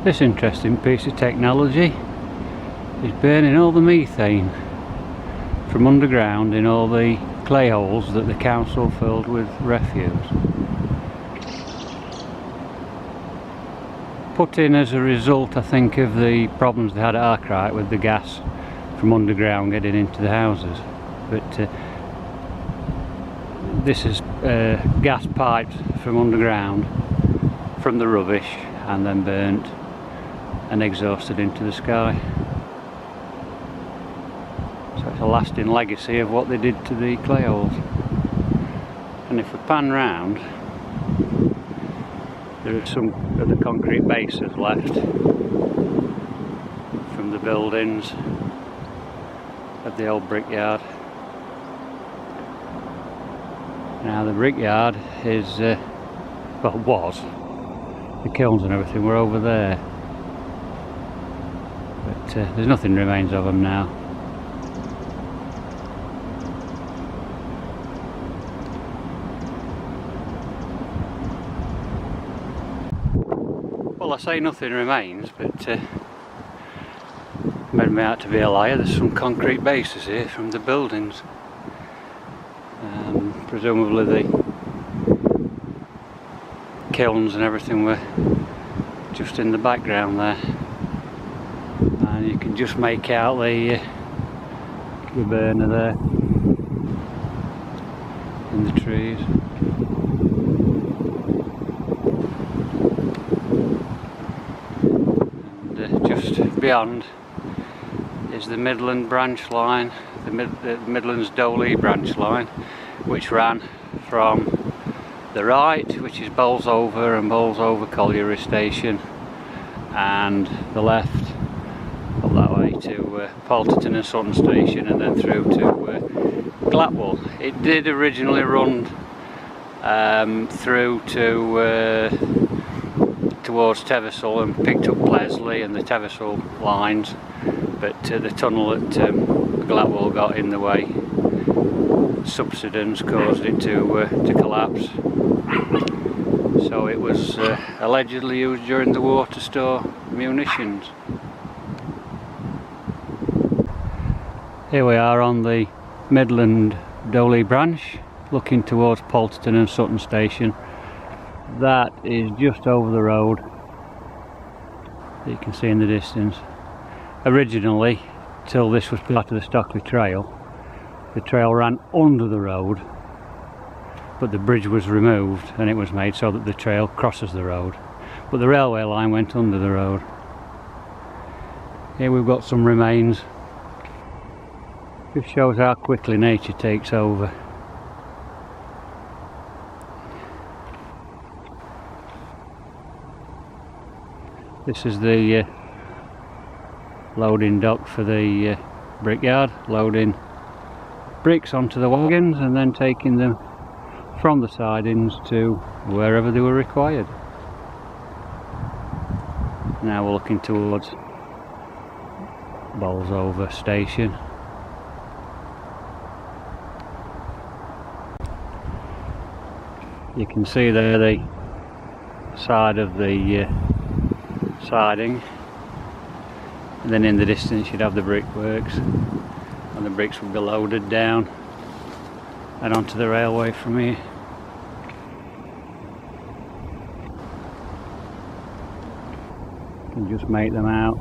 This interesting piece of technology is burning all the methane from underground in all the clay holes that the council filled with refuse. Put in as a result, I think, of the problems they had at Arkwright with the gas from underground getting into the houses. But this is gas piped from underground, from the rubbish, and then burnt and exhausted into the sky. So it's a lasting legacy of what they did to the clay holes. And if we pan round, there are some of the concrete bases left from the buildings of the old brickyard. Now the brickyard is, well, was, the kilns and everything were over there, but there's nothing remains of them now. Well, I say nothing remains, but made me out to be a liar. There's some concrete bases here from the buildings. Presumably the kilns and everything were just in the background there, and you can just make out the burner there in the trees. And just beyond is the Midland branch line, the Midlands Dowley branch line, which ran from the right, which is Bolsover and Bolsover Colliery Station, and the left up that way to Polterton and Sutton Station, and then through to Glatwell. It did originally run through to towards Teversall and picked up Plesley and the Teversall lines, but the tunnel at Glatwell got in the way. Subsidence caused it to collapse. So it was allegedly used during the war to store munitions. Here we are on the Midland Dowley branch, looking towards Polterton and Sutton Station. That is just over the road, you can see in the distance. Originally, till this was part of the Stockley Trail, the trail ran under the road, but the bridge was removed and it was made so that the trail crosses the road, but the railway line went under the road. Here we've got some remains. Just shows how quickly nature takes over. This is the loading dock for the brickyard, loading bricks onto the wagons and then taking them from the sidings to wherever they were required. Now we're looking towards Bolsover Station. You can see there the side of the siding, and then in the distance you'd have the brickworks, and the bricks would be loaded down and onto the railway from here. You can just make them out.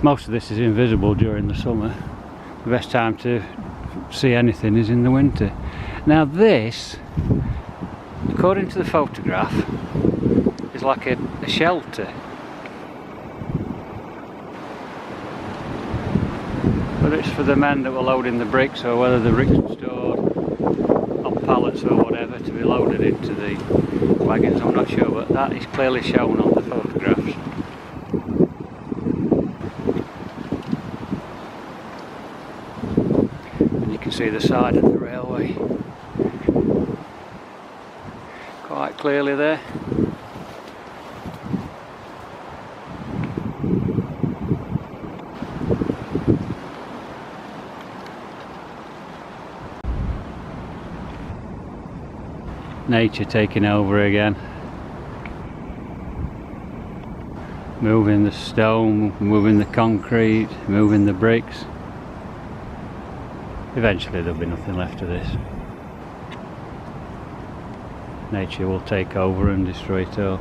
Most of this is invisible during the summer. The best time to see anything is in the winter. Now this, according to the photograph, is like a shelter. Whether it's for the men that were loading the bricks, or whether the bricks were stored on pallets or whatever to be loaded into the wagons, I'm not sure, but that is clearly shown on the photographs. And you can see the side of the railway quite clearly there. Nature taking over again. moving the stone, moving the concrete, moving the bricks. Eventually there'll be nothing left of this. Nature will take over and destroy it all.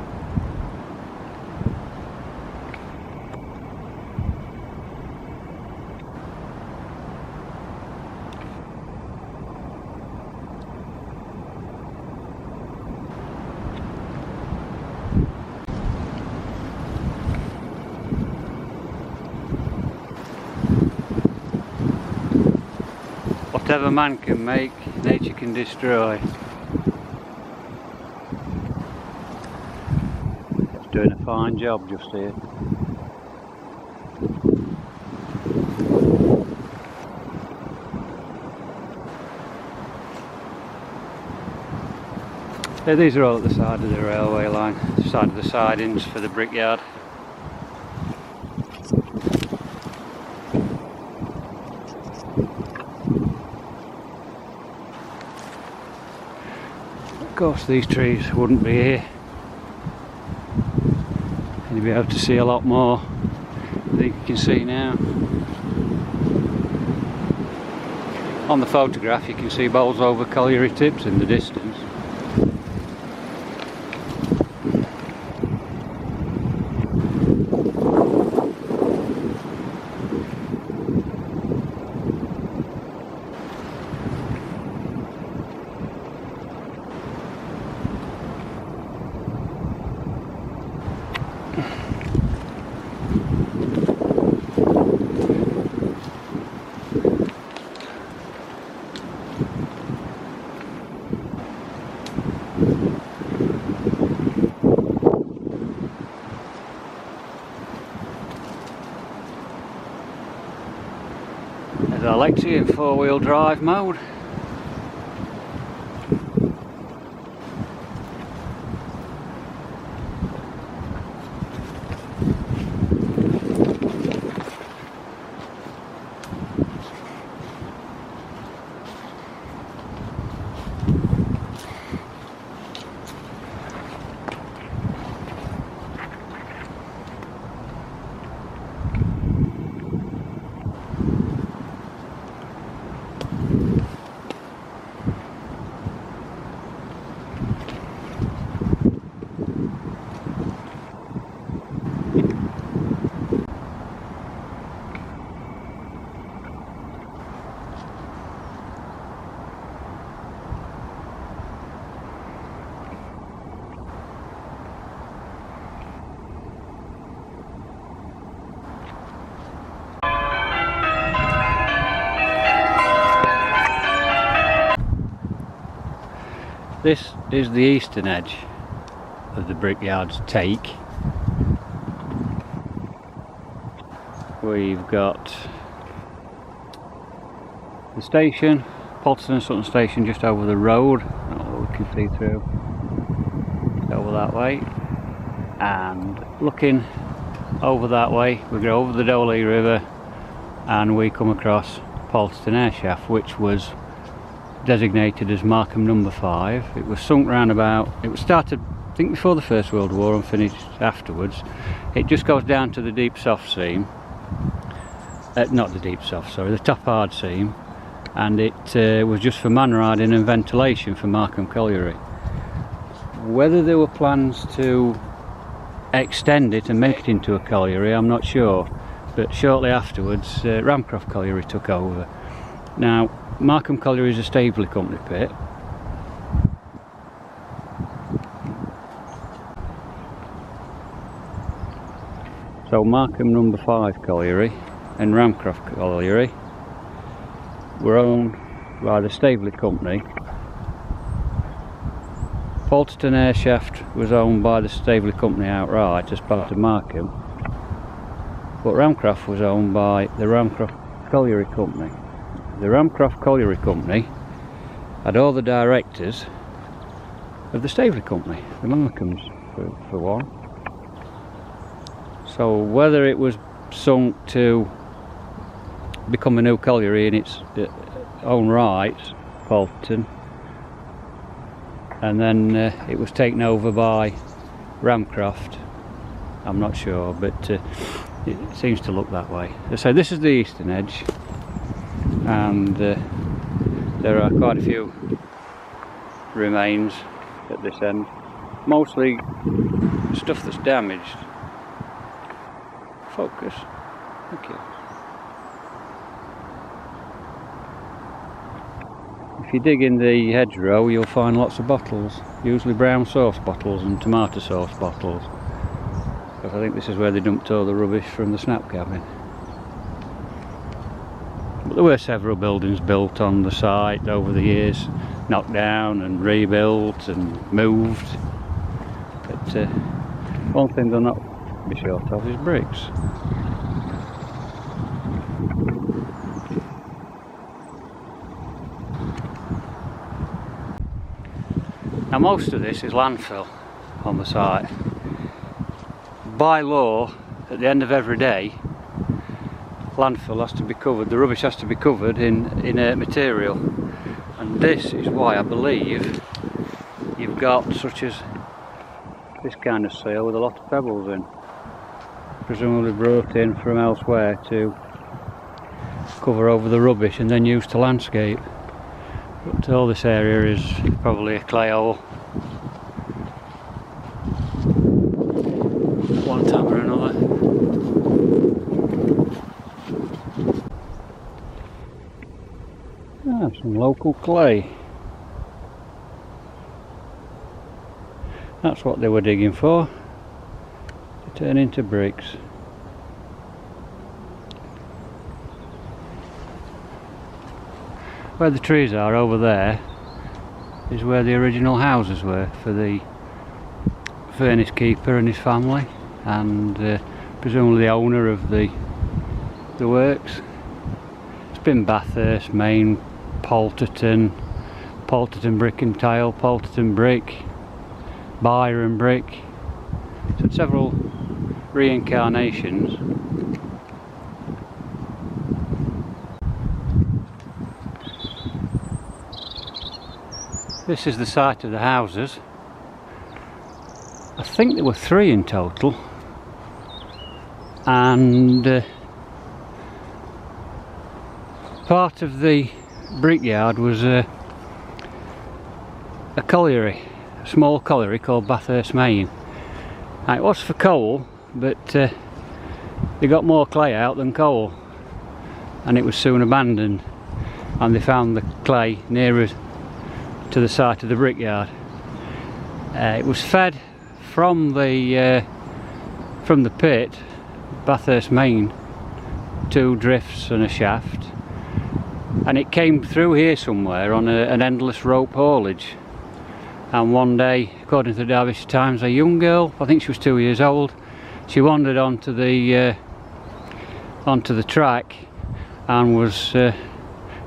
Whatever man can make, nature can destroy. It's doing a fine job just here. Yeah, these are all at the side of the railway line, side of the sidings for the brickyard. Of course these trees wouldn't be here. You'll be able to see a lot more than you can see now. On the photograph you can see bowls over colliery tips in the distance. There's Alexi in 4-wheel drive mode. This is the eastern edge of the brickyard's take. We've got the station, Polterton and Sutton station, just over the road. Oh, we can see through over that way, and looking over that way we go over the Dowley River and we come across Polterton Airshaft, which was designated as Markham number 5. It was sunk round about, it was started I think before the First World War and finished afterwards. It just goes down to the deep soft seam, not the deep soft, sorry, the top hard seam, and it was just for man riding and ventilation for Markham Colliery. Whether there were plans to extend it and make it into a colliery, I'm not sure, but shortly afterwards Ramcroft Colliery took over. Now Markham Colliery is a Staveley Company pit. So Markham number 5 colliery and Ramcroft Colliery were owned by the Staveley Company. Polterton Airshaft was owned by the Staveley Company outright as part of Markham, but Ramcroft was owned by the Ramcroft Colliery Company. The Ramcroft Colliery Company had all the directors of the Staveley Company, the Markhams for one. So whether it was sunk to become a new colliery in its own right, Polterton, and then it was taken over by Ramcroft I'm not sure, but it seems to look that way. So this is the eastern edge, and there are quite a few remains at this end, mostly stuff that's damaged. Focus. Thank you. If you dig in the hedgerow, you'll find lots of bottles, usually brown sauce bottles and tomato sauce bottles, because I think this is where they dumped all the rubbish from the snap cabin. But there were several buildings built on the site over the years, knocked down and rebuilt and moved, but one thing they'll not be short of is bricks. Now most of this is landfill on the site. By law, at the end of every day, landfill has to be covered, the rubbish has to be covered in inert material. And this is why I believe you've got such as this kind of seal with a lot of pebbles in. Presumably brought in from elsewhere to cover over the rubbish and then used to landscape. But all this area is probably a clay hole. At one time or another. Ah, some local clay. That's what they were digging for, to turn into bricks. Where the trees are over there is where the original houses were for the furnace keeper and his family, and presumably the owner of the works. It's been Bathurst, Maine, Polterton, Brick and Tile, Polterton Brick, Byron Brick. It's had several reincarnations. This is the site of the houses. I think there were 3 in total, and part of the brickyard was a colliery, a small colliery called Bathurst, Maine. It was for coal, but they got more clay out than coal, and it was soon abandoned, and they found the clay nearer to the site of the brickyard. It was fed from the pit, Bathurst, Maine, 2 drifts and a shaft, and it came through here somewhere on an endless rope haulage. And one day, according to the Derbyshire Times, a young girl, I think she was 2 years old, she wandered onto the track and was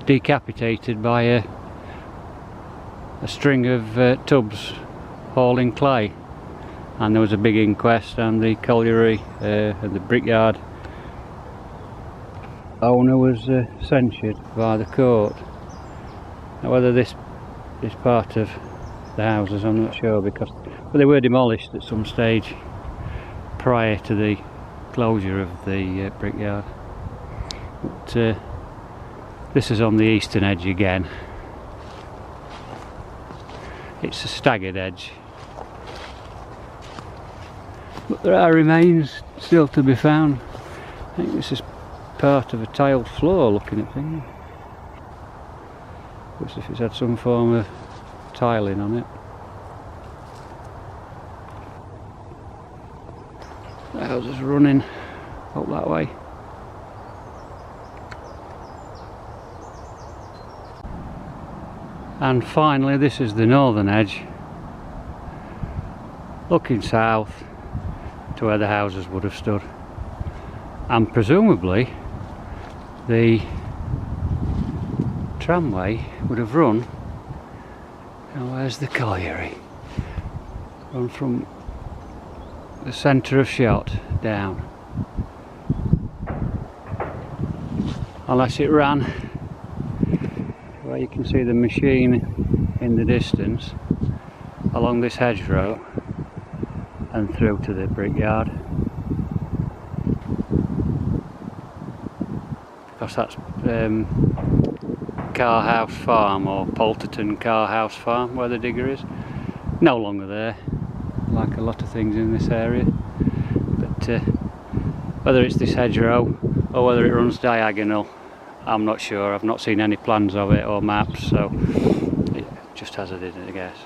decapitated by a string of tubs hauling clay, and there was a big inquest, and the colliery and the brickyard owner was censured by the court. Now whether this is part of the houses, I'm not sure, but they were demolished at some stage prior to the closure of the brickyard. But this is on the eastern edge again. It's a staggered edge, but there are remains still to be found. I think this is part of a tiled floor, looking at things. Looks as if it's had some form of tiling on it. The house is running up that way. And finally, this is the northern edge, looking south to where the houses would have stood, and presumably the tramway would have run. Now where's the colliery? Run from the centre of shot down, unless it ran where you can see the machine in the distance along this hedgerow and through to the brickyard. because that's Carhouse Farm, or Polterton Carhouse Farm, where the digger is. No longer there, like a lot of things in this area. But whether it's this hedgerow or whether it runs diagonal, I'm not sure. I've not seen any plans of it or maps, so it just has it in, I guess.